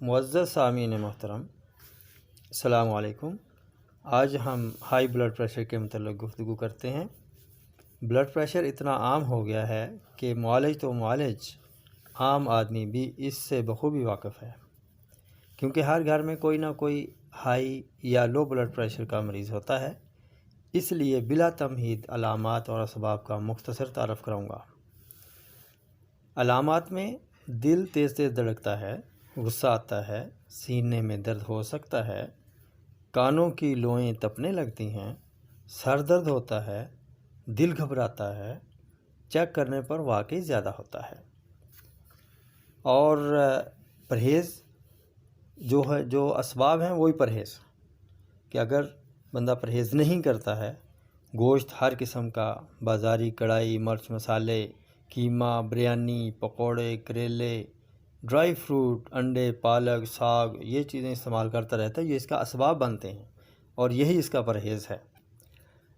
معزز سامعین محترم، السلام علیکم۔ آج ہم ہائی بلڈ پریشر کے متعلق گفتگو کرتے ہیں۔ بلڈ پریشر اتنا عام ہو گیا ہے کہ معالج تو معالج، عام آدمی بھی اس سے بخوبی واقف ہے، کیونکہ ہر گھر میں کوئی نہ کوئی ہائی یا لو بلڈ پریشر کا مریض ہوتا ہے۔ اس لیے بلا تمہید علامات اور اسباب کا مختصر تعارف کراؤں گا۔ علامات میں دل تیز تیز دھڑکتا ہے، غصہ آتا ہے، سینے میں درد ہو سکتا ہے، کانوں کی لوئیں تپنے لگتی ہیں، سر درد ہوتا ہے، دل گھبراتا ہے، چیک کرنے پر واقعی زیادہ ہوتا ہے۔ اور پرہیز جو اسباب ہیں وہی پرہیز، کہ اگر بندہ پرہیز نہیں کرتا ہے، گوشت ہر قسم کا، بازاری کڑھائی، مرچ مسالے، قیمہ، بریانی، پکوڑے، کریلے، ڈرائی فروٹ، انڈے، پالک، ساگ، یہ چیزیں استعمال کرتا رہتا ہے، یہ اس کا اسباب بنتے ہیں اور یہی اس کا پرہیز ہے۔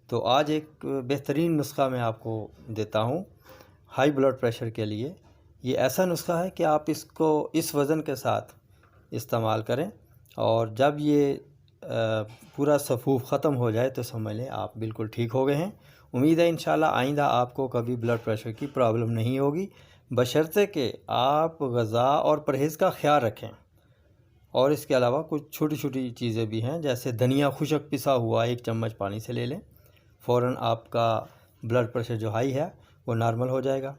تو آج ایک بہترین نسخہ میں آپ کو دیتا ہوں ہائی بلڈ پریشر کے لیے۔ یہ ایسا نسخہ ہے کہ آپ اس کو اس وزن کے ساتھ استعمال کریں، اور جب یہ پورا صفوف ختم ہو جائے تو سمجھ لیں آپ بالکل ٹھیک ہو گئے ہیں۔ امید ہے انشاءاللہ آئندہ آپ کو کبھی بلڈ پریشر کی پرابلم نہیں ہوگی، بشرطے کہ آپ غذا اور پرہیز کا خیال رکھیں۔ اور اس کے علاوہ کچھ چھوٹی چھوٹی چیزیں بھی ہیں، جیسے دھنیا خشک پسا ہوا 1 چمچ پانی سے لے لیں، فوراً آپ کا بلڈ پریشر جو ہائی ہے وہ نارمل ہو جائے گا۔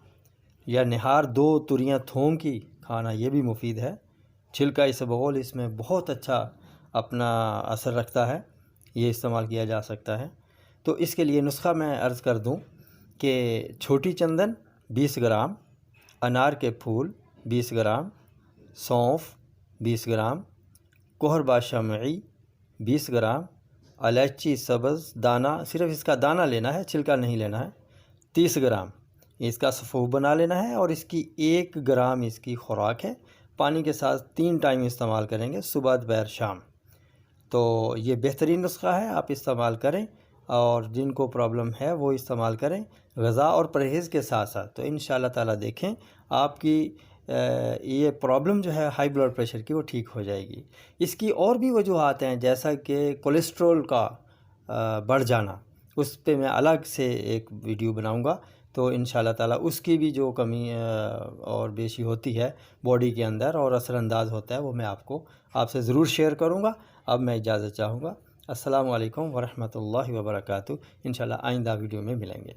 یا نہار 2 تریاں تھوم کی کھانا، یہ بھی مفید ہے۔ چھلکا اسبغول اس میں بہت اچھا اپنا اثر رکھتا ہے، یہ استعمال کیا جا سکتا ہے۔ تو اس کے لیے نسخہ میں عرض کر دوں کہ چھوٹی چندن 20 گرام، انار کے پھول 20 گرام، سونف 20 گرام، کوہر بادشاہ معی 20 گرام، الائچی سبز دانہ، صرف اس کا دانہ لینا ہے، چھلکا نہیں لینا ہے، 30 گرام، اس کا صفوف بنا لینا ہے، اور اس کی 1 گرام اس کی خوراک ہے۔ پانی کے ساتھ 3 ٹائم استعمال کریں گے، صبح دوپہر شام۔ تو یہ بہترین نسخہ ہے، آپ استعمال کریں، اور جن کو پرابلم ہے وہ استعمال کریں غذا اور پرہیز کے ساتھ ساتھ، تو انشاءاللہ تعالیٰ دیکھیں آپ کی یہ پرابلم جو ہے ہائی بلڈ پریشر کی وہ ٹھیک ہو جائے گی۔ اس کی اور بھی وجوہات ہیں، جیسا کہ کولیسٹرول کا بڑھ جانا، اس پہ میں الگ سے ایک ویڈیو بناؤں گا، تو انشاءاللہ تعالیٰ اس کی بھی جو کمی اور بیشی ہوتی ہے باڈی کے اندر اور اثر انداز ہوتا ہے، وہ میں آپ سے ضرور شیئر کروں گا۔ اب میں اجازت چاہوں گا۔ السلام علیکم ورحمۃ اللہ وبرکاتہ۔ انشاءاللہ آئندہ ویڈیو میں ملیں گے۔